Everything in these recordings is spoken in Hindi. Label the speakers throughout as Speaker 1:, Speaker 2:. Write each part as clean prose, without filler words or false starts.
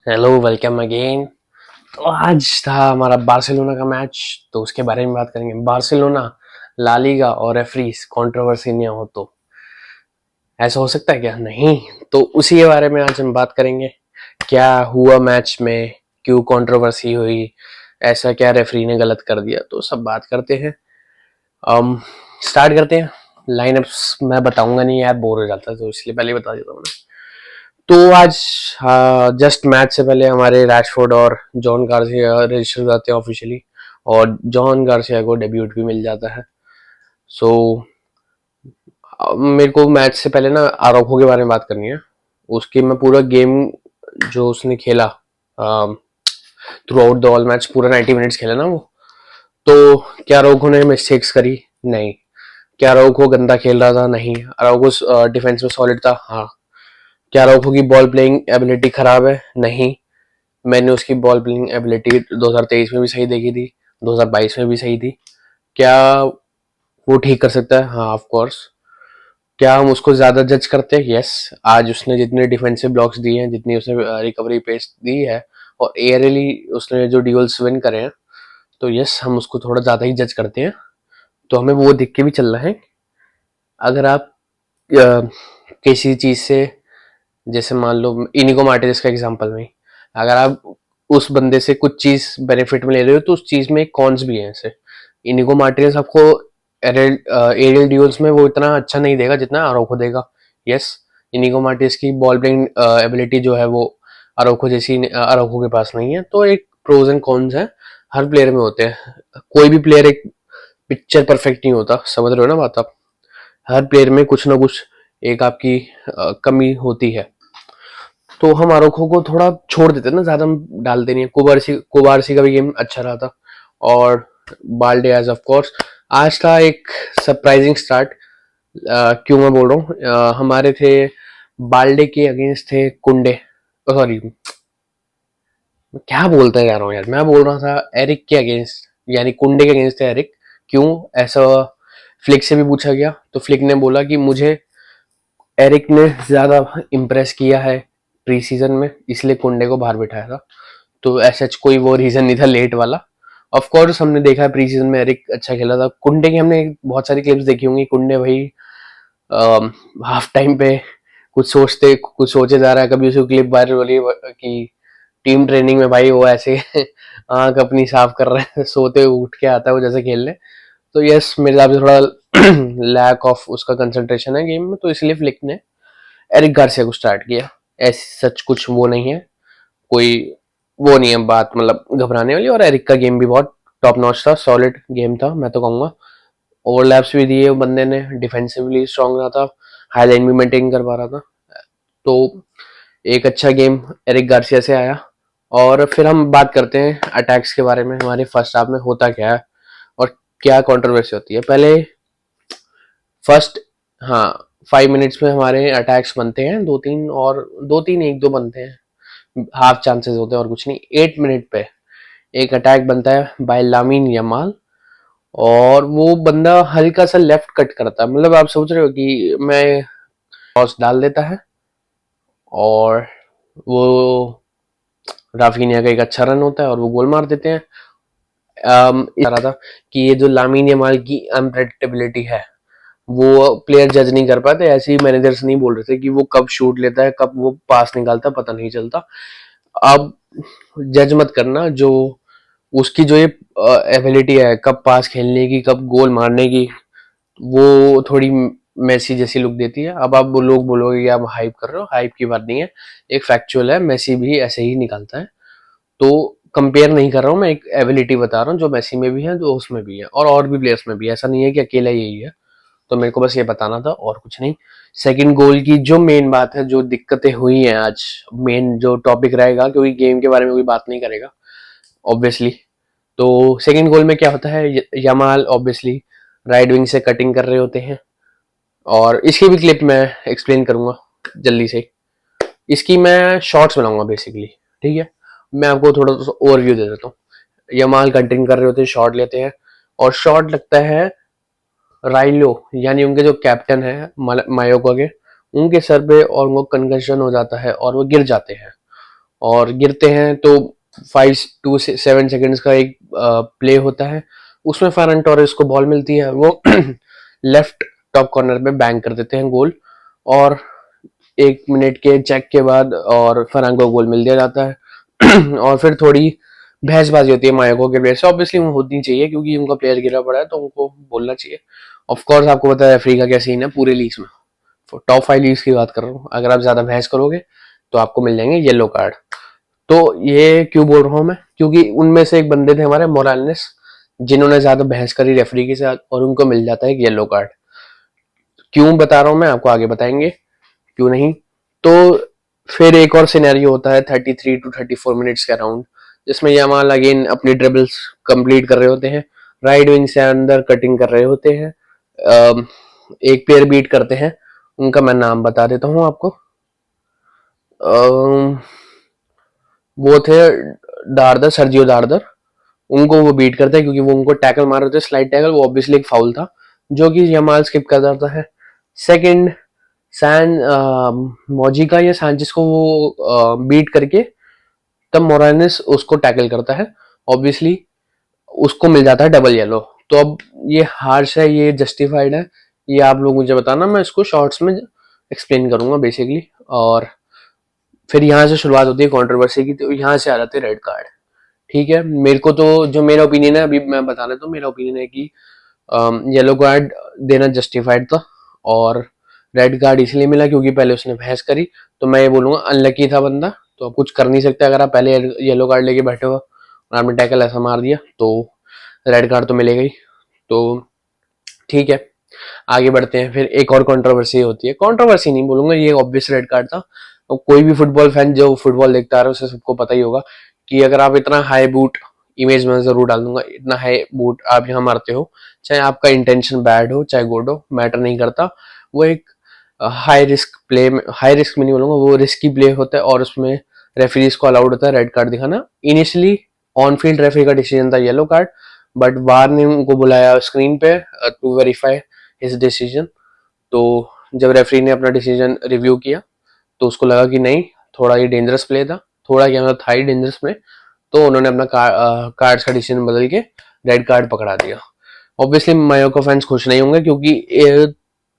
Speaker 1: Hello, welcome again. तो आज था हमारा बार्सिलोना का मैच, तो उसके बारे में बात करेंगे। बार्सिलोना, ला लीगा और रेफरीज कंट्रोवर्सी नहीं हो तो ऐसा हो सकता है क्या? नहीं। तो उसी के बारे में आज हम बात करेंगे। क्या हुआ मैच में, क्यों कंट्रोवर्सी हुई, ऐसा क्या रेफरी ने गलत कर दिया, तो सब बात करते हैं। um, स्टार्ट करते हैं। लाइनअप्स मैं बताऊंगा नहीं यार, बोर हो जाता है, तो इसलिए पहले ही बता देता हूँ। तो आज जस्ट मैच से पहले हमारे रैशफोर्ड और जॉन गार्सिया रजिस्टर हो जाते हैं ऑफिशियली, और जॉन गार्सिया को डेब्यूट भी मिल जाता है। सो मेरे को मैच से पहले ना आरोखो के बारे में बात करनी है। उसकी मैं पूरा गेम जो उसने खेला through out the all match, पूरा 90 मिनट्स खेला ना वो। तो क्या आरोखो ने मिस्टेक्स करी? नहीं। क्या आरोखो गंदा खेल रहा था? नहीं। आरोखो डिफेंस में सॉलिड था, हाँ। क्या आरोखो की बॉल प्लेइंग एबिलिटी खराब है? नहीं। मैंने उसकी बॉल प्लेइंग एबिलिटी 2023 में भी सही देखी थी, 2022 में भी सही थी। क्या वो ठीक कर सकता है? हाँ, ऑफ कोर्स। क्या हम उसको ज्यादा जज करते हैं? यस। आज उसने जितने डिफेंसिव ब्लॉक्स दिए हैं, जितनी उसने रिकवरी पेस दी है, और एयरली उसने जो ड्यूल्स विन करे हैं, तो यस, हम उसको थोड़ा ज्यादा ही जज करते हैं। तो हमें वो देख के भी चलना है। अगर आप किसी चीज से, जैसे मान लो इनिगो मार्टिनेज का एग्जांपल में, अगर आप उस बंदे से कुछ चीज बेनिफिट में ले रहे हो, तो उस चीज में कॉन्स भी है। ऐसे इनिगो मार्टिनेज आपको एरियल ड्यूल्स में वो इतना अच्छा नहीं देगा जितना अरोखो देगा। यस। इनिगो मार्टिनेज की बॉल प्लेइंग एबिलिटी जो है वो अरोखो जैसी अरोखो के पास नहीं है। तो एक प्रोज एंड कॉन्स है, हर प्लेयर में होते हैं। कोई भी प्लेयर एक पिक्चर परफेक्ट नहीं होता, समझ रहे हो ना बात आप? हर प्लेयर में कुछ ना कुछ एक आपकी कमी होती है। तो हम आरोखों को थोड़ा छोड़ देते ना, ज्यादा हम डालते नहीं है। कुबारसी का भी गेम अच्छा रहा था, और बाल्डे एज ऑफ कोर्स। आज था एक सरप्राइजिंग स्टार्ट। क्यों मैं बोल रहा हूँ, हमारे थे बाल्डे के अगेंस्ट थे कुंडे, सॉरी क्या बोलते जा रहा हूँ यार, मैं बोल रहा था एरिक के अगेंस्ट, यानी कुंडे के अगेंस्ट थे एरिक। क्यों ऐसा फ्लिक से भी पूछा गया, तो फ्लिक ने बोला कि मुझे एरिक ने ज्यादा इम्प्रेस किया है प्री सीजन में, इसलिए कुंडे को बाहर बिठाया था। तो ऐसा कोई वो रीजन नहीं था लेट वाला। ऑफ कोर्स हमने देखा है प्री सीजन में एरिक अच्छा खेला था। कुंडे की हमने बहुत सारी क्लिप्स देखी होंगी। कुंडे भाई हाफ टाइम पे कुछ सोचे जा रहा है। कभी उसकी क्लिप वायरल हो रही है कि टीम ट्रेनिंग में भाई वो ऐसे आंख अपनी साफ कर रहे हैं, सोते हुए उठ के आता है वो जैसे खेलने। तो यस, मेरे हिसाब से थोड़ा लैक ऑफ उसका कंसंट्रेशन है गेम में, तो इसलिए फ्लिक ने एरिक गार्सिया को स्टार्ट किया। ऐसे सच कुछ वो नहीं है, कोई वो नहीं है बात मतलब घबराने वाली। और एरिक का गेम भी बहुत टॉप नॉच था, सॉलिड गेम था मैं तो कहूंगा। ओवरलैप्स भी दिए बंदे ने, डिफेंसिवली स्ट्रांग रहा था, हाई लाइन भी मेंटेन कर पा रहा था। तो एक अच्छा गेम एरिक गार्सिया से आया। और फिर हम बात करते हैं अटैक्स के बारे में, हमारे फर्स्ट हाफ में होता क्या है और क्या कंट्रोवर्सी होती है। पहले फर्स्ट, हाँ, 5 मिनट्स में हमारे अटैक्स बनते हैं दो तीन, और दो तीन एक दो बनते हैं, हाफ चांसेस होते हैं और कुछ नहीं। 8 मिनट पे एक अटैक बनता है बाय लामिन यमाल, और वो बंदा हल्का सा लेफ्ट कट करता है। मतलब आप सोच रहे हो कि मैं क्रॉस डाल देता है, और वो राफिनिया का एक अच्छा रन होता है और वो गोल मार देते हैं। रहा था कि ये जो लामिन यमाल की अनप्रेडिक्टेबिलिटी है, वो प्लेयर जज नहीं कर पाते। ऐसे ही मैनेजर्स नहीं बोल रहे थे कि वो कब शूट लेता है, कब वो पास निकालता है, पता नहीं चलता। अब जज मत करना, जो उसकी जो ये एबिलिटी है कब पास खेलने की, कब गोल मारने की, वो थोड़ी मेसी जैसी लुक देती है। अब आप वो लोग बोलोगे कि आप हाइप कर रहे हो, हाइप की बात नहीं है, एक फैक्चुअल है, मेसी भी ऐसे ही निकालता है। तो कंपेयर नहीं कर रहा हूँ मैं, एक एबिलिटी बता रहा हूँ जो मेसी में भी है, जो उसमें भी है, और भी प्लेयर्स में भी है। ऐसा नहीं है कि अकेला यही है। तो मेरे को बस ये बताना था और कुछ नहीं। सेकंड गोल की जो मेन बात है, जो दिक्कतें हुई हैं आज, मेन जो टॉपिक रहेगा, क्योंकि गेम के बारे में कोई बात नहीं करेगा ऑब्वियसली। तो सेकंड गोल में क्या होता है, यमाल ऑब्वियसली राइट विंग से कटिंग कर रहे होते हैं, और इसकी भी क्लिप मैं एक्सप्लेन करूंगा जल्दी से। इसकी मैं शॉर्ट्स बनाऊंगा बेसिकली, ठीक है। मैं आपको थोड़ा सा ओवरव्यू दे देता हूँ। यमाल कटिंग कर रहे होते हैं, शॉट लेते हैं, और शॉट लगता है राइलो, यानी उनके जो कैप्टन है मायोका के, उनके सर पे, और उनको कंकशन हो जाता है और वो गिर जाते हैं। और गिरते हैं तो 5 to 7 सेकेंड्स का एक प्ले होता है, उसमें फरहान टोरेस को बॉल मिलती है, वो लेफ्ट टॉप कॉर्नर पे बैंग कर देते हैं गोल, और 1 मिनट के चेक के बाद और फरहान को गोल मिल दिया जाता है। और फिर थोड़ी बहसबाजी होती है मायोको के प्लेयर से, ऑब्वियसली वो होनी चाहिए क्योंकि उनका प्लेयर गिरा पड़ा है तो उनको बोलना चाहिए। ऑफ कोर्स आपको पता है रेफरी का क्या सीन है पूरे लीग्स में, टॉप 5 लीग्स की बात कर रहा हूँ, अगर आप ज्यादा बहस करोगे तो आपको मिल जाएंगे येलो कार्ड। तो ये क्यों बोल रहा हूँ मैं, क्योंकि उनमें से एक बंदे थे हमारे मोरालेस, जिन्होंने ज्यादा बहस करी रेफरी के साथ और उनको मिल जाता है एक येलो कार्ड। क्यों बता रहा हूँ मैं आपको आगे बताएंगे क्यों नहीं। तो फिर एक और सिनेरियो होता है 33 to 34 मिनट्स के अराउंड, जिसमें यमाल अगेन अपनी ड्रिबल्स कंप्लीट कर रहे होते हैं, राइट विंग से अंदर कटिंग कर रहे होते हैं, एक पेयर बीट करते हैं, उनका मैं नाम बता देता हूँ आपको। वो थे दारदर, सर्जियो दारदर, उनको वो बीट करते हैं क्योंकि वो उनको टैकल मार रहे थे, स्लाइड टैकल, वो ऑब्वियसली एक फाउल था जो कि यमाल स्किप कर जाता है। सेकंड, सैन मोजिका या सांचेस को वो बीट करके तब मोरानिस उसको टैकल करता है, ऑब्वियसली उसको मिल जाता है डबल येलो। तो अब ये हार्श है, ये जस्टिफाइड है, ये आप लोग मुझे बताना, मैं इसको शॉर्ट्स में एक्सप्लेन करूंगा बेसिकली। और फिर यहाँ से शुरुआत होती है कंट्रोवर्सी की, तो यहाँ से आ जाते हैं रेड कार्ड। ठीक है, मेरे को तो जो मेरा ओपिनियन है अभी मैं बता देता हूँ, मेरा ओपिनियन है कि येलो कार्ड देना जस्टिफाइड था, और रेड कार्ड इसलिए मिला क्योंकि पहले उसने बहस करी। तो मैं ये बोलूंगा अनलकी था बंदा, तो आप कुछ कर नहीं सकते, अगर आप पहले येलो कार्ड लेके बैठे हो और आपने टैकल ऐसा मार दिया तो रेड कार्ड तो मिलेगा ही। तो ठीक है, आगे बढ़ते हैं। फिर एक और कंट्रोवर्सी होती है, कंट्रोवर्सी नहीं बोलूंगा, ये ऑब्वियस रेड कार्ड था। तो कोई भी फुटबॉल फैन जो फुटबॉल देखता आ रहा है उसे सबको पता ही होगा कि अगर आप इतना हाई बूट, इमेज में जरूर डाल दूंगा, इतना हाई बूट आप यहाँ मारते हो, चाहे आपका इंटेंशन बैड हो चाहे गुड हो, मैटर नहीं करता, वो एक हाई रिस्क प्ले में, हाई रिस्क में नहीं बोलूंगा, वो रिस्की प्ले होता है और उसमें रेफरीज को अलाउड होता है रेड कार्ड दिखाना। इनिशियली ऑन फील्ड रेफरी का डिसीजन था येलो कार्ड, बट वार ने उनको बुलाया स्क्रीन पे टू वेरीफाई हिज डिसीजन। तो जब रेफरी ने अपना डिसीजन रिव्यू किया तो उसको लगा कि नहीं, थोड़ा ये डेंजरस प्ले था, थोड़ा क्या मतलब था ही डेंजरस प्ले, तो उन्होंने अपना कार्ड्स का डिसीजन बदल के रेड कार्ड पकड़ा दिया। ऑब्वियसली मायोको फैंस खुश नहीं होंगे क्योंकि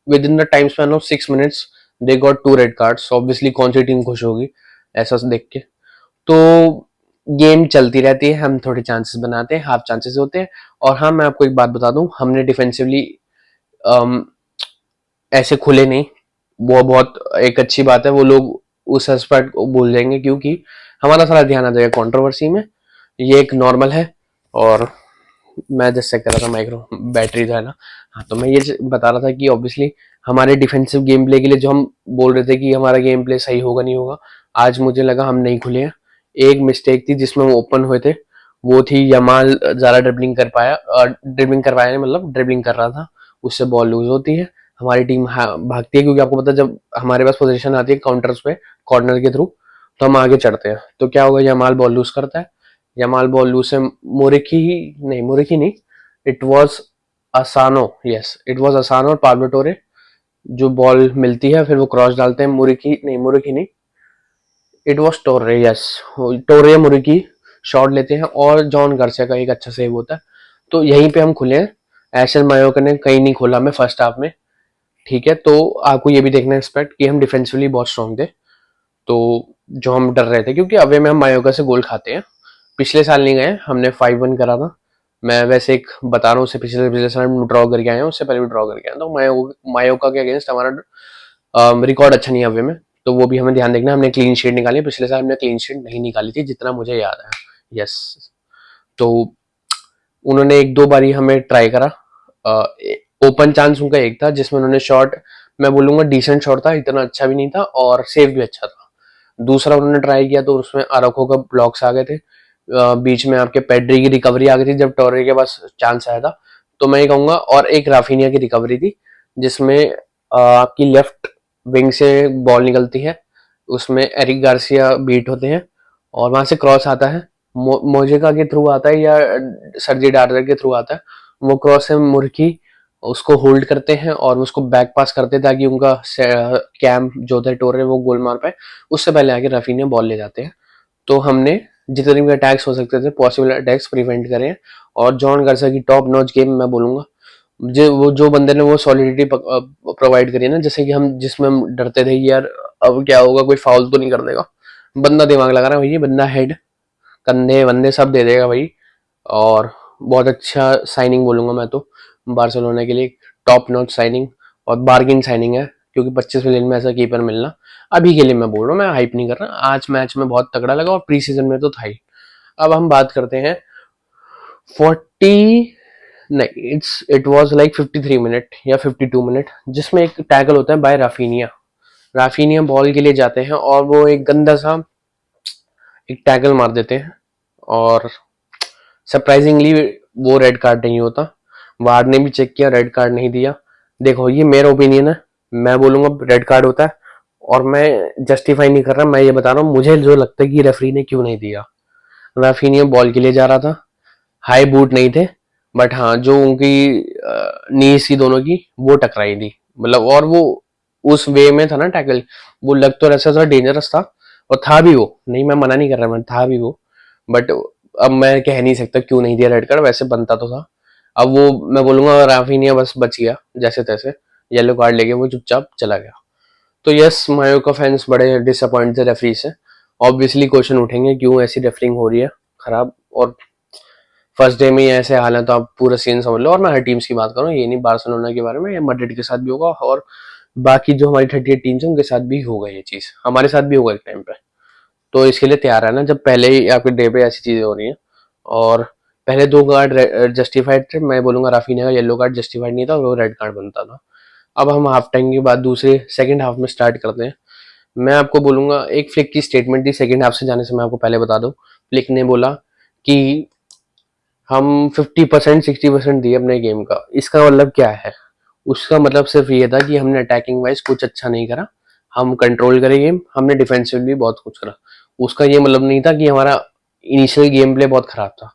Speaker 1: with in the time span of 6 minutes they got 2 red cards. Obviously कौन सी टीम खुश होगी ऐसा देख के। तो गेम चलती रहती है, हम थोड़े चांसेस बनाते हैं, हाफ चांसेस होते हैं। और हाँ, मैं आपको एक बात बता दूं, हमने डिफेंसिवली ऐसे खुले नहीं, वो बहुत एक अच्छी बात है। वो लोग उस एस्पेक्ट को भूल जाएंगे क्योंकि हमारा सारा ध्यान आ जाएगा कंट्रोवर्सी में, ये एक नॉर्मल है। और मैं जैसे कह रहा था माइक्रो बैटरी जो है ना, हाँ, तो मैं ये बता रहा था कि ऑब्वियसली हमारे डिफेंसिव गेम प्ले के लिए जो हम बोल रहे थे कि हमारा गेम प्ले सही होगा नहीं होगा, आज मुझे लगा हम नहीं खुले हैं। एक मिस्टेक थी जिसमें हम ओपन हुए थे, वो थी यमाल ज्यादा ड्रिबलिंग कर पाया, ड्रिबलिंग करवाया नहीं, मतलब ड्रिबलिंग कर रहा था, उससे बॉल लूज होती है, हमारी टीम भागती है, क्योंकि आपको पता है जब हमारे पास पोजीशन आती है काउंटर्स पे कॉर्नर के थ्रू तो हम आगे चढ़ते हैं। तो क्या होगा, यमाल बॉल लूज करता है, यमाल बॉल लूज से मोरिकी नहीं, it was असानो, yes it was असानो और पाब्लो टोरे जो बॉल मिलती है, फिर वो क्रॉस डालते हैं, मुरिकी नहीं, इट वाज टोरे, यस टोरे मुरिकी शॉट लेते हैं और जॉन गार्सिया का एक अच्छा सेव होता है। तो यहीं पे हम खुले हैं, एशल मायोका ने कहीं नहीं खोला हमें फर्स्ट हाफ में। ठीक है, तो आपको ये भी देखना है एक्सपेक्ट कि हम डिफेंसिवली बहुत स्ट्रॉन्ग थे, तो जो हम डर रहे थे क्योंकि अवे में हम मायोका से गोल खाते हैं। पिछले साल नहीं गए, हमने 5-1 करा था। मैं वैसे एक बता रहा हूँ, उससे पिछले पिछले साल ड्रॉ करके आया हूँ, उससे पहले भी ड्रॉ करके आया, तो मायोका के अगेंस्ट हमारा रिकॉर्ड अच्छा नहीं है अवे में, तो वो भी हमें ध्यान देखना। हमने क्लीन शीट निकाली, पिछले साल हमने क्लीन शीट नहीं निकाली थी जितना मुझे याद है, यस। तो उन्होंने एक दो बारी हमें ट्राई करा, ओपन चांस उनका एक था जिसमें उन्होंने शॉट, मैं बोलूंगा डिसेंट शॉट था, इतना अच्छा भी नहीं था और सेव भी अच्छा था। दूसरा उन्होंने ट्राई किया तो उसमें आराखो का ब्लॉक्स आ गए थे, बीच में आपके पेड्री की रिकवरी आ गई थी जब टोरे के पास चांस आया था, तो मैं ये कहूंगा। और एक राफिनिया की रिकवरी थी जिसमें आपकी लेफ्ट विंग से बॉल निकलती है, उसमें एरिक गार्सिया बीट होते हैं और वहां से क्रॉस आता है, मोजेका के थ्रू आता है या सर्जी डार्डर के थ्रू आता है, वो क्रॉस से मुर्की उसको होल्ड करते हैं और उसको बैक पास करते हैं ताकि उनका कैम जो थे टोरे वो गोल मार पाए, उससे पहले आके राफिनिया बॉल ले जाते हैं। तो हमने जितने भी अटैक्स हो सकते थे पॉसिबल अटैक्स प्रिवेंट करें। और जॉन गार्सा की टॉप नॉच गेम मैं बोलूंगा, जो बंदे ने वो सॉलिडिटी प्रोवाइड करी है ना, जैसे कि हम जिसमें हम डरते थे कि यार अब क्या होगा, कोई फाउल तो नहीं कर देगा, बंदा दिमाग लगा रहा है भाई, बंदा हेड कंधे वंदे सब दे देगा भाई। और बहुत अच्छा साइनिंग बोलूंगा मैं तो बार्सिलोना के लिए, टॉप नॉच साइनिंग और बार्गिन साइनिंग है, क्योंकि 25 मिलियन में ऐसा कीपर मिलना अभी के लिए, मैं बोल रहा हूँ, मैं हाइप नहीं कर रहा, आज मैच में बहुत तगड़ा लगा और प्री सीजन में तो था ही। अब हम बात करते हैं 40, नहीं इट वाज लाइक 53 मिनट या 52 मिनट, जिसमें एक टैकल होता है बाय राफीनिया। राफीनिया बॉल के लिए जाते हैं और वो एक गंदा सा एक टैकल मार देते हैं, और सरप्राइजिंगली वो रेड कार्ड नहीं होता। वार्ड ने भी चेक किया, रेड कार्ड नहीं दिया। देखो ये मेरा ओपिनियन है, मैं बोलूंगा रेड कार्ड होता है, और मैं जस्टिफाई नहीं कर रहा, मैं ये बता रहा हूँ मुझे जो लगता है कि रेफरी ने क्यों नहीं दिया। राफीनिया बॉल के लिए जा रहा था, हाई बूट नहीं थे, बट हाँ जो उनकी नीज थी दोनों की वो टकराई थी, मतलब, और वो उस वे में था ना टैकल, वो लग तो ऐसा था डेंजरस था, और था भी वो, नहीं मैं मना नहीं कर रहा, मैं था भी वो, बट अब मैं कह नहीं सकता क्यों नहीं दिया रेड कार्ड, वैसे बनता तो था। अब वो मैं बोलूंगा राफीनिया बस बच गया जैसे तैसे, येलो कार्ड लेके वो चुपचाप चला गया। तो यस, मायोका फैंस बड़े डिसअपॉइंट थे रेफरी से। ऑब्वियसली क्वेश्चन उठेंगे क्यों ऐसी रेफरिंग हो रही है खराब, और फर्स्ट डे में ही ऐसे हाल है तो आप पूरा सीन समझ लो। और मैं हर टीम्स की बात करूँ, ये नहीं बार्सिलोना के बारे में, या मैड्रिड के साथ भी होगा, और बाकी जो हमारी 38 टीम्स है उनके साथ भी होगा ये चीज, हमारे साथ भी होगा एक टाइम पे। तो इसके लिए तैयार है ना, जब पहले ही आपके डे पे ऐसी चीजें हो रही हैं। और पहले 2 कार्ड जस्टिफाइड थे, मैं बोलूंगा राफीनिया का येलो कार्ड जस्टिफाइड नहीं था, वो रेड कार्ड बनता था। अब हम हाफ टाइम के बाद दूसरे सेकंड हाफ में स्टार्ट करते हैं। मैं आपको बोलूंगा, एक फ्लिक की स्टेटमेंट थी सेकंड हाफ से जाने से, मैं आपको पहले बता दूं। फ्लिक ने बोला कि हम 50% 60% दिए अपने गेम का। इसका मतलब क्या है? उसका मतलब सिर्फ ये था कि हमने अटैकिंग वाइज कुछ अच्छा नहीं करा, हम कंट्रोल करें गेम, हमने डिफेंसिव भी बहुत कुछ करा। उसका ये मतलब नहीं था कि हमारा इनिशियल गेम प्ले बहुत खराब था।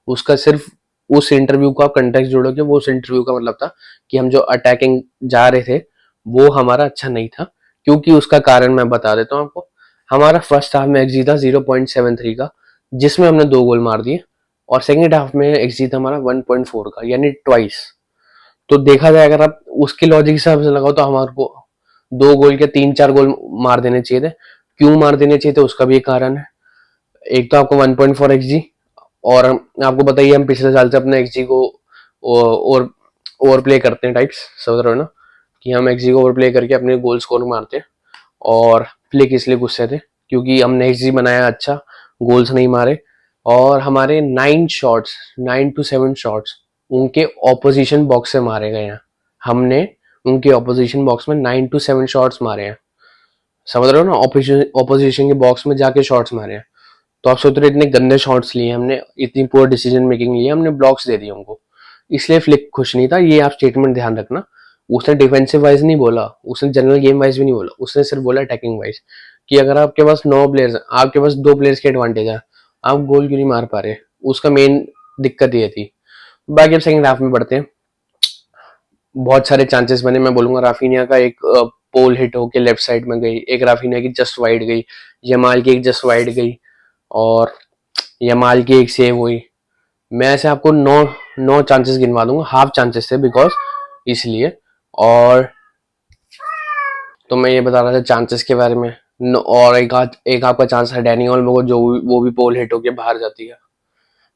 Speaker 1: उसका सिर्फ उस इंटरव्यू का आप कंटेक्स्ट जोड़ोगे, वो उस इंटरव्यू का मतलब था कि हम जो अटैकिंग जा रहे थे वो हमारा अच्छा नहीं था। क्योंकि उसका कारण मैं बता देता हूँ आपको। हमारा फर्स्ट हाफ में एक्जी था 0.73 का, जिसमें हमने 2 गोल मार दिए, और सेकेंड हाफ में एक्जी था हमारा 1.4 का, यानी ट्वाइस। तो देखा जाए अगर आप उसके लॉजिक हिसाब से लगाओ तो हमारे को 2 गोल के 3-4 गोल मार देने चाहिए थे। क्यों मार देने चाहिए थे उसका भी एक कारण है। एक तो आपको 1.4 एक्सजी, और आपको बताइए हम पिछले साल से अपने एक्सजी को और ओवर प्ले करते हैं टाइप्स, समझ रहे हो ना, कि हम एक्सजी को ओवर प्ले करके अपने गोल स्कोर मारते हैं। और फ्लिक इसलिए गुस्से थे क्योंकि हमने एक्सजी बनाया अच्छा, गोल्स नहीं मारे। और हमारे 9 टू 7 शॉट्स उनके ऑपोजिशन बॉक्स से मारे गए हैं। हमने उनके ऑपोजिशन बॉक्स में 9 टू 7 शॉट्स मारे हैं, समझ रहे हो ना, ऑपोजिशन के बॉक्स में जाके शॉट्स मारे हैं। तो आप सोच रहे इतने गंदे शॉट्स लिए हमने, इतनी पुअर डिसीजन मेकिंग ली, हमने ब्लॉक्स दे दिए उनको, इसलिए फ्लिक खुश नहीं था। ये आप स्टेटमेंट ध्यान रखना। उसने डिफेंसिव वाइज नहीं बोला, उसने जनरल गेम वाइज भी नहीं बोला, उसने सिर्फ बोला अटैकिंग वाइज, कि अगर आपके पास 9 प्लेयर्स हैं, आपके पास 2 प्लेयर्स की एडवांटेज है, आप गोल क्यों नहीं मार पा रहे। उसका मेन दिक्कत ये थी। बाकी अब सेकंड हाफ में बढ़ते हैं। बहुत सारे चांसेस बने, मैं बोलूंगा राफीनिया का एक पोल हिट होके लेफ्ट साइड में गई, एक राफीनिया की जस्ट वाइड गई, यमाल की एक जस्ट वाइड गई, और यमाल की एक सेव हुई। मैं ऐसे आपको 9 चांसेस गिनवा दूंगा, हाफ चांसेस थे बिकॉज इसलिए। और तो मैं ये बता रहा था चांसेस के बारे में। और एक आपका चांस है डैनी ऑल्मो को, जो वो भी पोल हिट होके बाहर जाती है।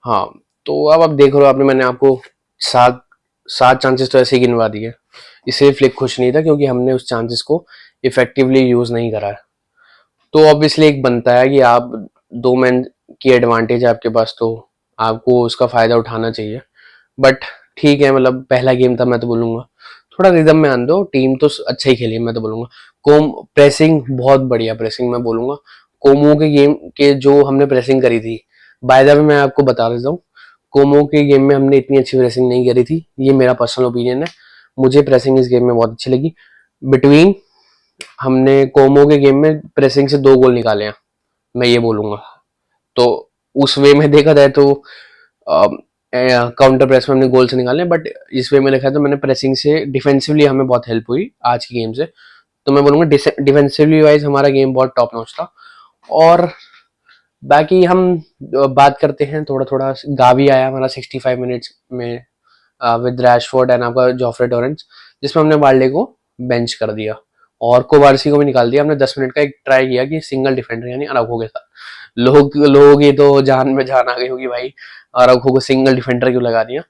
Speaker 1: हाँ, तो अब आप देख रहे हो, आपने मैंने आपको 7 चांसेस तो ऐसे ही गिनवा दिए। इसलिए फ्लिक खुश नहीं था क्योंकि हमने उस चांसेस को इफेक्टिवली यूज नहीं करा है। तो ऑब्वियसली एक बनता है कि आप 2 मैन की एडवांटेज है आपके पास, तो आपको उसका फायदा उठाना चाहिए। बट ठीक है, मतलब पहला गेम था, मैं तो बोलूंगा थोड़ा रिदम में आन दो, टीम तो अच्छा ही खेली है, मैं तो बोलूंगा। कोम प्रेसिंग बहुत बढ़िया प्रेसिंग, मैं बोलूंगा। कोमो के गेम के जो हमने प्रेसिंग करी थी, बाय द वे मैं आपको बता देता हूँ, कोमो के गेम में हमने इतनी अच्छी प्रेसिंग नहीं करी थी, ये मेरा पर्सनल ओपिनियन है। मुझे प्रेसिंग इस गेम में बहुत अच्छी लगी। बिटवीन हमने कोमो के गेम में प्रेसिंग से 2 गोल निकाले हैं, मैं ये बोलूंगा। तो उस वे में देखा जाए तो काउंटर प्रेस में हमने गोल से निकाले, बट इस वे में देखा तो मैंने प्रेसिंग से डिफेंसिवली हमें बहुत हेल्प हुई आज की गेम से। तो मैं बोलूंगा डिफेंसिवली वाइज हमारा गेम बहुत टॉप नॉच था। और बाकी हम बात करते हैं थोड़ा थोड़ा। गावी आया हमारा 65 मिनट्स में विद रैशफोर्ड एंड आपका जोफ्रे टोरेंस, जिसमें हमने वार्ले को बेंच कर दिया और कोबार्सी को भी निकाल दिया। हमने 10 मिनट का एक ट्राई किया कि सिंगल डिफेंडर यानी अराउखो के साथ, लोगों की तो जान में जान आ गई होगी भाई, अराउखो को सिंगल डिफेंडर क्यों लगा दिया।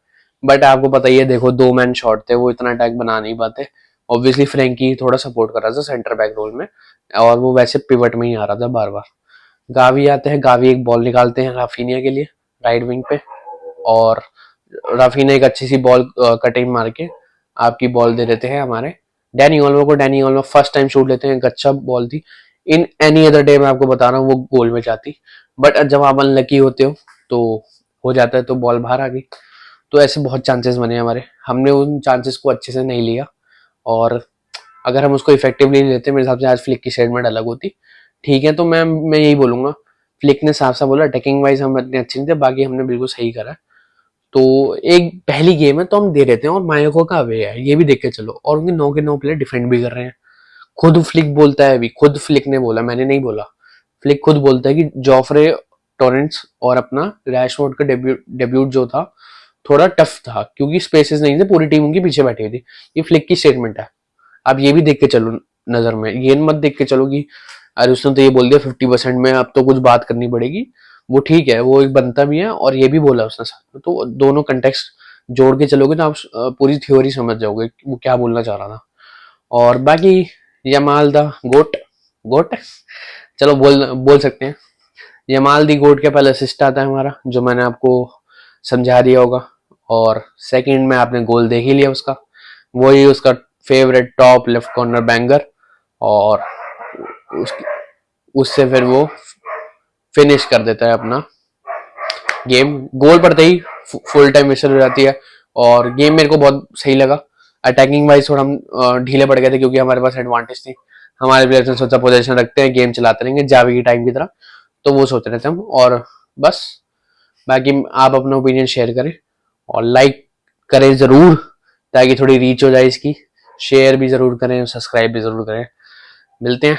Speaker 1: बट आपको पता ही है, देखो 2 मैन शॉट थे, वो इतना अटैक बना नहीं पाते। ऑब्वियसली फ्रेंकी थोड़ा सपोर्ट कर रहा था सेंटर बैक रोल में, और वो वैसे पिवट में ही आ रहा था बार बार। गावी आते हैं, गावी एक बॉल निकालते हैं राफिनिया के लिए राइट विंग पे, और राफिनिया एक अच्छी सी बॉल कटिंग मार के आपकी बॉल दे देते हैं हमारे डैनी ओल्मो को। Danny Olmo first time shoot लेते हैं, एक अच्छा बॉल थी। इन एनी अदर डे मैं आपको बता रहा हूँ वो गोल में जाती, बट जब आप अनलकी होते हो तो हो जाता है, तो बॉल बाहर आ गई। तो ऐसे बहुत चांसेस बने हमारे, हमने उन चांसेस को अच्छे से नहीं लिया, और अगर हम उसको इफेक्टिवली लेते मेरे हिसाब से आज फ्लिक की स्टेटमेंट अलग होती। ठीक है, तो मैं यही बोलूंगा, फ्लिक ने साफ साफ बोला अटैकिंग वाइज हम इतने अच्छे नहीं थे, बाकी हमने बिल्कुल सही करा। तो एक पहली गेम है तो हम दे देते हैं, और मायोको का अवे है ये भी देख के चलो, और उनके 9 के 9 प्लेयर डिफेंड भी कर रहे हैं। खुद फ्लिक बोलता है, अभी खुद फ्लिक ने बोला, मैंने नहीं बोला, फ्लिक खुद बोलता है कि जोफ्रे टोरेंट्स और अपना रैशफोर्ड का डेब्यूट जो था थोड़ा टफ था, क्योंकि स्पेसेस नहीं थे, पूरी टीम उनके पीछे बैठी हुई थी। ये फ्लिक की स्टेटमेंट है। आप ये भी देख के चलो नजर में, ये मत देख के चलो कि अरे उसने तो ये बोल दिया 50% में, अब तो कुछ बात करनी पड़ेगी। वो ठीक है, वो एक बनता भी है, और ये भी बोला उसने साथ में, तो दोनों कंटेक्स्ट जोड़ के चलोगे तो आप पूरी थ्योरी समझ जाओगे वो क्या बोलना चाह रहा था। और बाकी यमाल दा गोट, गोट चलो बोल बोल सकते हैं। यमाल दी गोट के पहले असिस्ट आता है हमारा, जो मैंने आपको समझा दिया होगा, और सेकंड में आपने गोल देख ही लिया उसका, वही उसका favourite top left corner banger, और उससे फिर वो फिनिश कर देता है अपना गेम। गोल पड़ते ही फुल टाइम विशल हो जाती है, और गेम मेरे को बहुत सही लगा। अटैकिंग वाइज थोड़ा हम ढीले पड़ गए थे, क्योंकि हमारे पास एडवांटेज थी, हमारे प्लेयर्स ने सोचा पोजीशन रखते हैं, गेम चलाते रहेंगे जावी की टाइम की तरह, तो वो सोच रहे थे हम। और बस बाकी आप अपना ओपिनियन शेयर करें, और लाइक करें जरूर, ताकि थोड़ी रीच हो जाए इसकी। शेयर भी जरूर करें, सब्सक्राइब भी जरूर करें। मिलते हैं